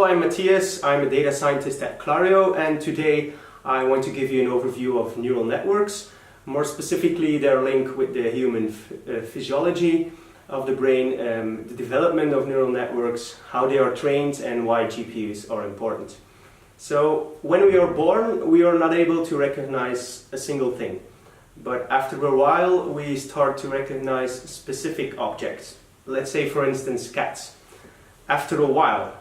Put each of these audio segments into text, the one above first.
I'm Mathias. I'm a data scientist at Klarrio, and today I want to give you an overview of neural networks, more specifically their link with the human physiology of the brain, the development of neural networks, how they are trained, and why GPUs are important. So, when we are born, we are not able to recognize a single thing. But after a while, we start to recognize specific objects. Let's say, for instance, cats. After a while,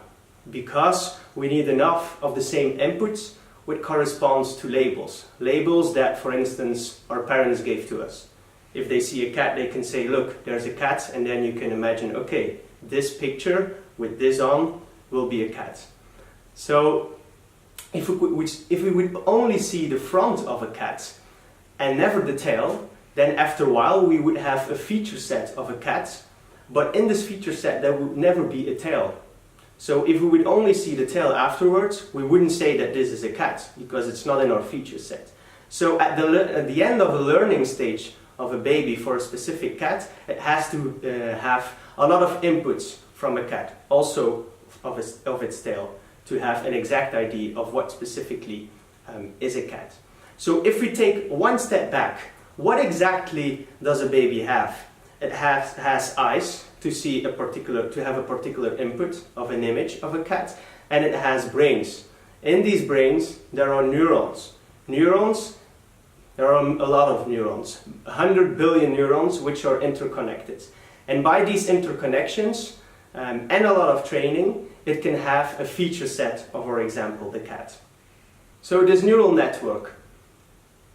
because we need enough of the same inputs, which corresponds to labels. Labels that, for instance, our parents gave to us. If they see a cat, they can say, look, there's a cat, and then you can imagine, okay, this picture with this on will be a cat. So, if we would only see the front of a cat and never the tail, then after a while we would have a feature set of a cat, but in this feature set there would never be a tail. So if we would only see the tail afterwards, we wouldn't say that this is a cat, because it's not in our feature set. So at the end of a learning stage of a baby for a specific cat, it has to have a lot of inputs from a cat, also of its tail, to have an exact idea of what specifically is a cat. So if we take one step back, what exactly does a baby have? It has eyes to have a particular input of an image of a cat, and it has brains. In these brains there are neurons. There are a lot of neurons, 100 billion neurons, which are interconnected. And by these interconnections and a lot of training, it can have a feature set of, for example, the cat. So this neural network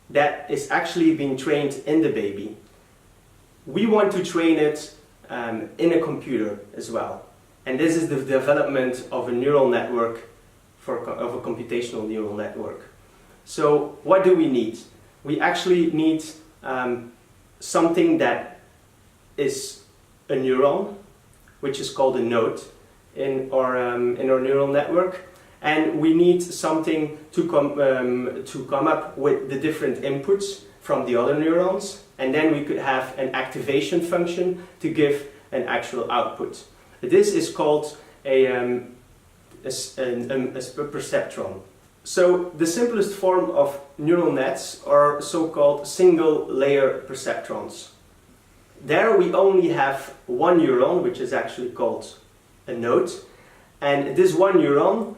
that is actually being trained in the baby, we want to train it in a computer as well. And this is the development of a neural network, of a computational neural network. So what do we need? We actually need something that is a neuron, which is called a node in our neural network, and we need something to come up with the different inputs from the other neurons, and then we could have an activation function to give an actual output. This is called a perceptron. So the simplest form of neural nets are so-called single-layer perceptrons. There we only have one neuron, which is actually called a node, and this one neuron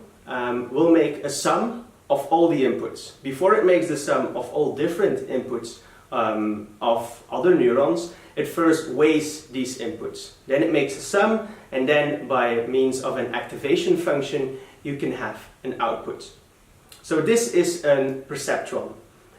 will make a sum of all the inputs. Before it makes the sum of all different inputs of other neurons, it first weighs these inputs. Then it makes a sum, and then by means of an activation function, you can have an output. So this is a perceptron.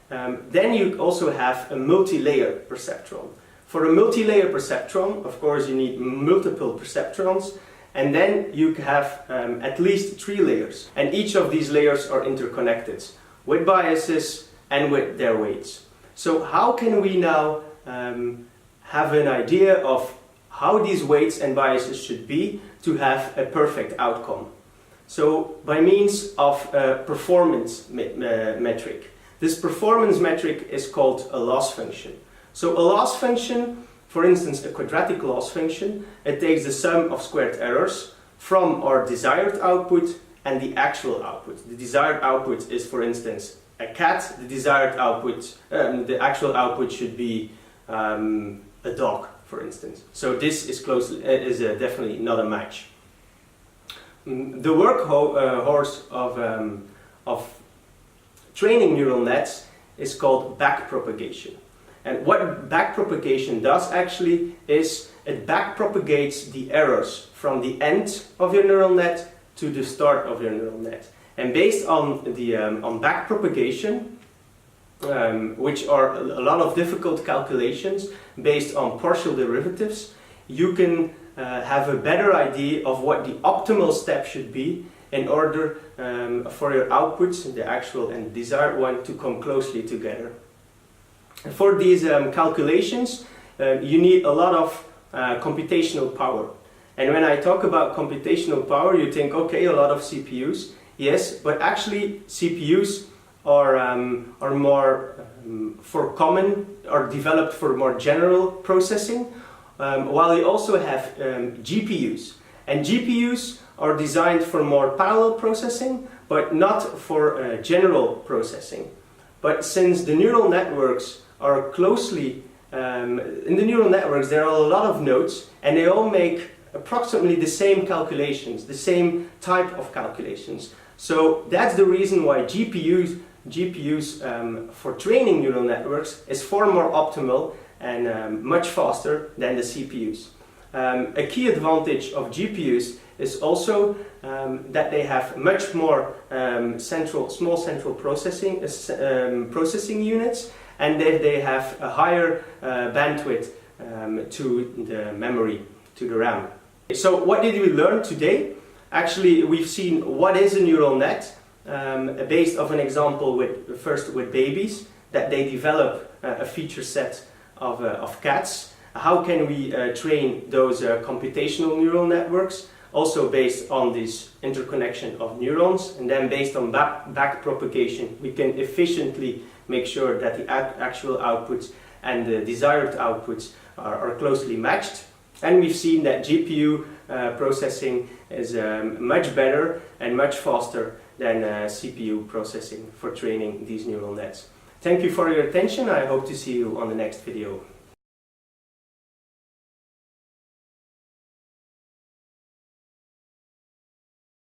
Then you also have a multi-layer perceptron. For a multi-layer perceptron, of course, you need multiple perceptrons, and then you have at least 3 layers. And each of these layers are interconnected with biases and with their weights. So how can we now have an idea of how these weights and biases should be to have a perfect outcome? So by means of a performance metric. This performance metric is called a loss function. So a loss function, for instance a quadratic loss function, it takes the sum of squared errors from our desired output and the actual output. The desired output is, for instance, a cat. The desired output, the actual output should be a dog, for instance. So this is definitely not a match. The workhorse of training neural nets is called backpropagation. And what backpropagation does actually is it backpropagates the errors from the end of your neural net to the start of your neural net. And based on the on backpropagation, which are a lot of difficult calculations based on partial derivatives, you can have a better idea of what the optimal step should be in order for your outputs, the actual and desired one, to come closely together. And for these calculations, you need a lot of computational power. And when I talk about computational power, you think, okay, a lot of CPUs. Yes, but actually CPUs are more developed for more general processing, while you also have GPUs. And GPUs are designed for more parallel processing, but not for general processing. But since the neural networks are closely, in the neural networks there are a lot of nodes, and they all make approximately the same calculations, the same type of calculations. So that's the reason why GPUs for training neural networks is far more optimal and much faster than the CPUs. A key advantage of GPUs is also that they have much more small central processing units, and they have a higher bandwidth to the memory, to the RAM. So what did we learn today? Actually, we've seen what is a neural net, based on an example first with babies, that they develop a feature set of cats. How can we train those computational neural networks? Also based on this interconnection of neurons, and then based on back propagation, we can efficiently make sure that the actual outputs and the desired outputs are closely matched. And we've seen that GPU processing is much better and much faster than CPU processing for training these neural nets. Thank you for your attention. I hope to see you on the next video.